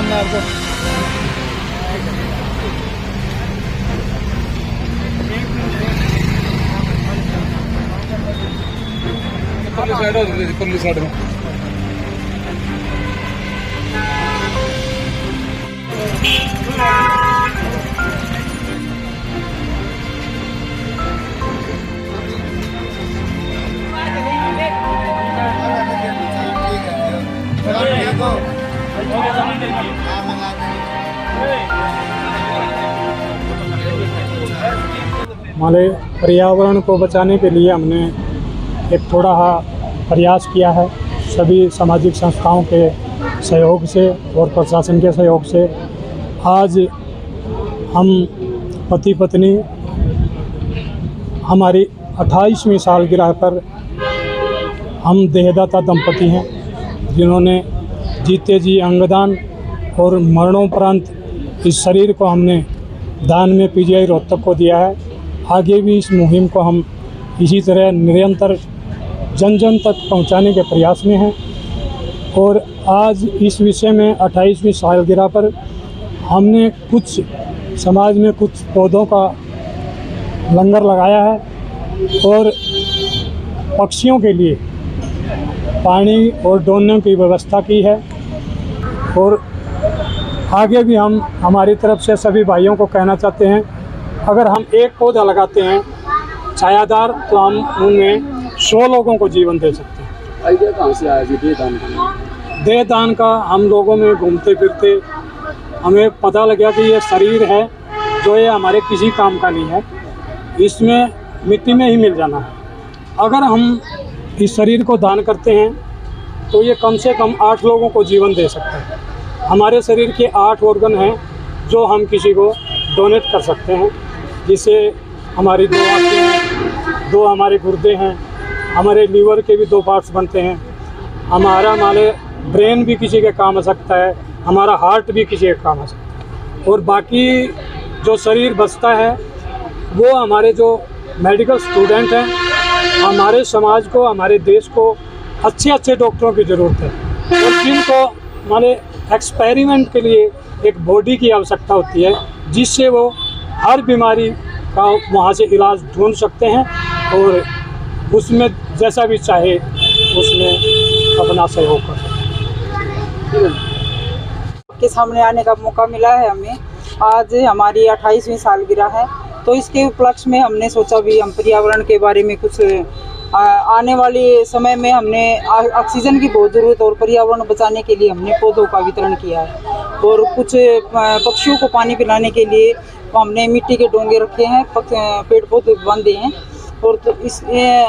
सामने आपको। परली साइड में हमारे पर्यावरण को बचाने के लिए हमने एक थोड़ा प्रयास किया है। सभी सामाजिक संस्थाओं के सहयोग से और प्रशासन के सहयोग से आज हम पति पत्नी हमारी 28वीं सालगिरह पर हम देहदाता दंपति हैं, जिन्होंने जीते जी अंगदान और मरणोपरांत इस शरीर को हमने दान में पीजीआई रोहतक को दिया है। आगे भी इस मुहिम को हम इसी तरह निरंतर जन जन तक पहुंचाने के प्रयास में हैं। और आज इस विषय में 28वीं सालगिरह पर हमने कुछ समाज में कुछ पौधों का लंगर लगाया है और पक्षियों के लिए पानी और डोने की व्यवस्था की है। और आगे भी हम हमारी तरफ से सभी भाइयों को कहना चाहते हैं, अगर हम एक पौधा लगाते हैं छायादार, तो हम उनमें 100 लोगों को जीवन दे सकते हैं। आइडिया कहाँ से आया जी देहदान का? देहदान का हम लोगों में घूमते फिरते हमें पता लगा कि ये शरीर है जो ये हमारे किसी काम का नहीं है, इसमें मिट्टी में ही मिल जाना है। अगर हम इस शरीर को दान करते हैं तो ये कम से कम 8 लोगों को जीवन दे सकता है। हमारे शरीर के 8 ऑर्गन हैं जो हम किसी को डोनेट कर सकते हैं, जिससे हमारी 2 आंखें हैं, 2 हमारे गुर्दे हैं, हमारे लीवर के भी 2 पार्ट्स बनते हैं, हमारा ब्रेन भी किसी के काम आ सकता है, हमारा हार्ट भी किसी के काम आ सकता है। और बाकी जो शरीर बचता है वो हमारे जो मेडिकल स्टूडेंट हैं, हमारे समाज को, हमारे देश को अच्छे डॉक्टरों की ज़रूरत है। और जिनको एक्सपेरिमेंट के लिए एक बॉडी की आवश्यकता होती है, जिससे वो हर बीमारी का वहाँ से इलाज ढूंढ सकते हैं और उसमें जैसा भी चाहे उसमें अपना सहयोग कर सकते हैं। के सामने आने का मौका मिला है हमें। आज हमारी 28वीं सालगिरह है, तो इसके उपलक्ष्य में हमने सोचा भी हम पर्यावरण के बारे में कुछ आने वाले समय में हमने ऑक्सीजन की बहुत ज़रूरत और पर्यावरण बचाने के लिए हमने पौधों का वितरण किया है। और कुछ पक्षियों को पानी पिलाने के लिए हमने मिट्टी के डोंगे रखे हैं, पेड़ पौधे बांधे हैं। और तो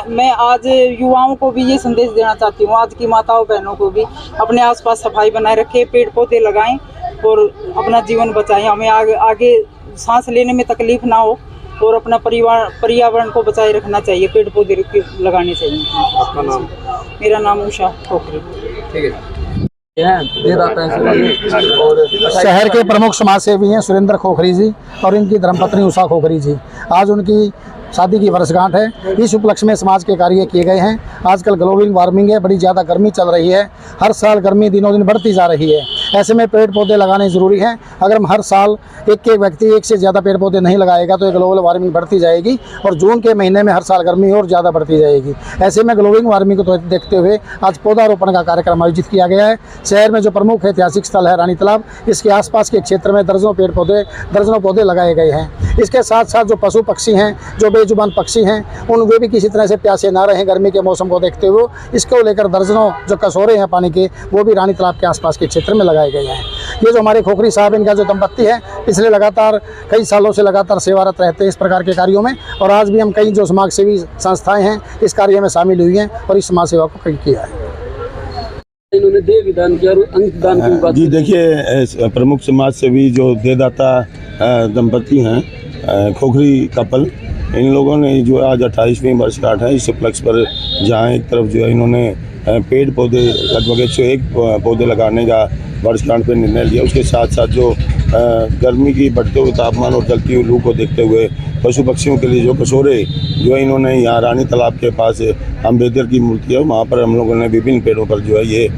मैं आज युवाओं को भी ये संदेश देना चाहती हूँ, आज की माताओं बहनों को भी अपने आसपास सफाई बनाए रखें, पेड़ पौधे लगाएं और अपना जीवन बचाएं। हमें आगे सांस लेने में तकलीफ ना हो और अपना पर्यावरण को बचाए रखना चाहिए, पेड़ पौधे लगाने चाहिए। आपका नाम? मेरा नाम उषा खोखरी। ठीक है। शहर के प्रमुख समाज सेवी हैं सुरेंद्र खोखरी जी और इनकी धर्मपत्नी उषा खोखरी जी। आज उनकी शादी की वर्षगांठ है। इस उपलक्ष्य में समाज के कार्य किए गए हैं। आजकल ग्लोबल वार्मिंग है, बड़ी ज़्यादा गर्मी चल रही है, हर साल गर्मी दिनों दिन बढ़ती जा रही है। ऐसे में पेड़ पौधे लगाने ज़रूरी हैं। अगर हम हर साल एक व्यक्ति एक से ज़्यादा पेड़ पौधे नहीं लगाएगा तो ग्लोबल वार्मिंग बढ़ती जाएगी और जून के महीने में हर साल गर्मी और ज़्यादा बढ़ती जाएगी। ऐसे में ग्लोबल वार्मिंग को देखते हुए आज पौधारोपण का कार्यक्रम आयोजित किया गया है। शहर में जो प्रमुख ऐतिहासिक स्थल है रानी तालाब, इसके आसपास के क्षेत्र में दर्जनों पौधे लगाए गए हैं। इसके साथ साथ जो पशु पक्षी हैं, जो बेजुबान पक्षी हैं, वे भी किसी तरह से प्यासे ना रहें गर्मी के मौसम को देखते हुए, इसको लेकर दर्जनों जो कसोरे हैं पानी के, वो भी रानी तालाब के आसपास के क्षेत्र में लगाए गए हैं। ये जो हमारे खोखरी साहब, इनका जो दंपत्ति है, पिछले लगातार कई सालों से लगातार सेवारत रहते हैं इस प्रकार के कार्यों में। और आज भी हम कई जो समाज सेवी संस्थाएं हैं इस कार्य में शामिल हुई हैं और इस समाज सेवा को कई किया है। इन्होंने देह दान किया और अंगदान की बात जी। देखिए, प्रमुख समाज सेवी जो देहदाता दंपति हैं, खोखरी कपल, इन लोगों ने जो आज 28वीं वर्षगांठ है, इस उपलक्ष्य पर जहाँ एक तरफ जो है इन्होंने पेड़ पौधे लगभग 101 पौधे लगाने का वर्षगांठ पर निर्णय लिया। उसके साथ साथ जो गर्मी की बढ़ते हुए तापमान और चलती हुई लू को देखते हुए पशु पक्षियों के लिए जो कसोरे जो है इन्होंने यहाँ रानी तालाब के पास अम्बेडकर की मूर्ति है वहाँ पर हम लोगों ने विभिन्न पेड़ों पर जो है ये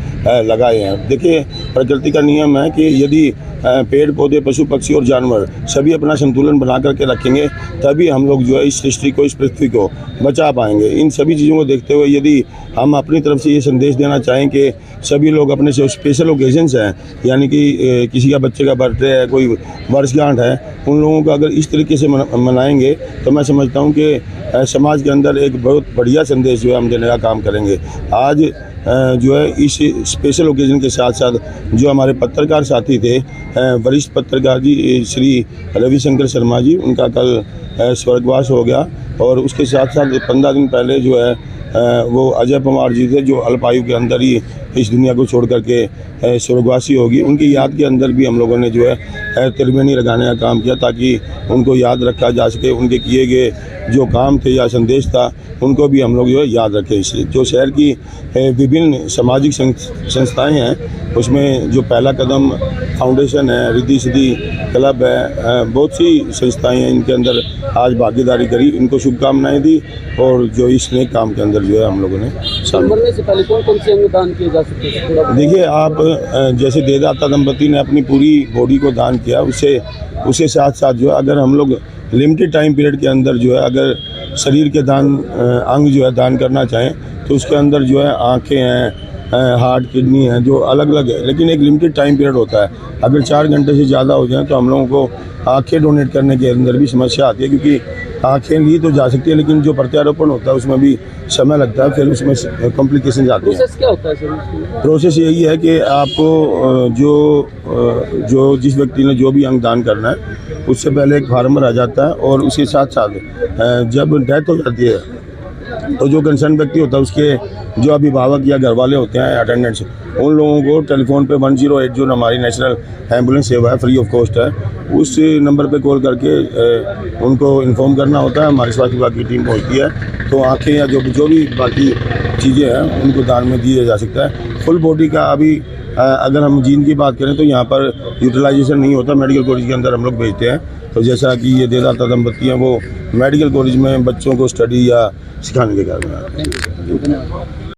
लगाए हैं। देखिए, प्रकृति का नियम है कि यदि पेड़ पौधे पशु पक्षी और जानवर सभी अपना संतुलन बना करके रखेंगे तभी हम लोग जो है इस सृष्टि को, इस पृथ्वी को बचा पाएंगे। इन सभी चीज़ों को देखते हुए यदि हम अपनी तरफ से ये संदेश देना चाहें कि सभी लोग अपने जो स्पेशल ओकेजन्स हैं, यानी कि किसी का बच्चे का बर्थडे है, कोई वर्षगांठ है, उन लोगों को अगर इस तरीके से मनाएंगे तो मैं समझता हूँ कि समाज के अंदर एक बहुत बढ़िया संदेश जो है हम देने का काम करेंगे। आज जो है इस स्पेशल ओकेजन के साथ साथ जो हमारे पत्रकार साथी थे, वरिष्ठ पत्रकार जी श्री रविशंकर शर्मा जी, उनका कल स्वर्गवास हो गया और उसके साथ साथ 15 दिन पहले जो है वो अजय पवार जी थे जो अल्पायु के अंदर ही इस दुनिया को छोड़ करके स्वर्गवासी होगी। उनकी याद के अंदर भी हम लोगों ने जो है त्रिवेणी लगाने का काम किया ताकि उनको याद रखा जा सके। उनके किए गए जो काम थे या संदेश था उनको भी हम लोग जो है याद रखें। इससे जो शहर की विभिन्न सामाजिक संस्थाएं हैं उसमें जो पहला कदम फाउंडेशन है, रिद्धि सिद्धि क्लब है, बहुत सी संस्थाएं हैं इनके अंदर आज भागीदारी करी, इनको शुभकामनाएं दी और जो इस नेक काम के अंदर जो है हम लोगों ने मरने से पहले कौन कौन से अंग दान किए जा सकते हैं? देखिए, आप जैसे देदाता दंपति ने अपनी पूरी बॉडी को दान किया, उसके साथ साथ जो है अगर हम लोग लिमिटेड टाइम पीरियड के अंदर जो है अगर शरीर के अंग जो है दान करना चाहें तो उसके अंदर जो है आँखें हैं, हार्ट, किडनी है, जो अलग अलग है, लेकिन एक लिमिटेड टाइम पीरियड होता है। अगर 4 घंटे से ज़्यादा हो जाए तो हम लोगों को आँखें डोनेट करने के अंदर भी समस्या आती है, क्योंकि आँखें ली तो जा सकती है लेकिन जो प्रत्यारोपण होता है उसमें भी समय लगता है, फिर उसमें कॉम्प्लिकेशन आती है। प्रोसेस क्या होता है सर? प्रोसेस यही है कि आपको जो जिस व्यक्ति ने जो भी अंग दान करना है उससे पहले एक फार्मर आ जाता है और उसके साथ साथ जब डेथ हो जाती है तो जो कंसर्न व्यक्ति होता है उसके जो अभिभावक या घर वाले होते हैं अटेंडेंट्स, उन लोगों को टेलीफोन पे 1080 जो हमारी नेशनल एम्बुलेंस सेवा है, फ्री ऑफ कॉस्ट है, उस नंबर पे कॉल करके उनको इन्फॉर्म करना होता है। हमारे स्वास्थ्य विभाग की टीम पहुंचती है तो आँखें या जो भी बाकी चीज़ें हैं उनको दान में दिया जा सकता है। फुल बॉडी का अभी अगर हम जीन की बात करें तो यहाँ पर यूटिलाइजेशन नहीं होता, मेडिकल कॉलेज के अंदर हम लोग भेजते हैं। तो जैसा कि ये देदाता दंपति हैं वो मेडिकल कॉलेज में बच्चों को स्टडी या सिखाने के कारण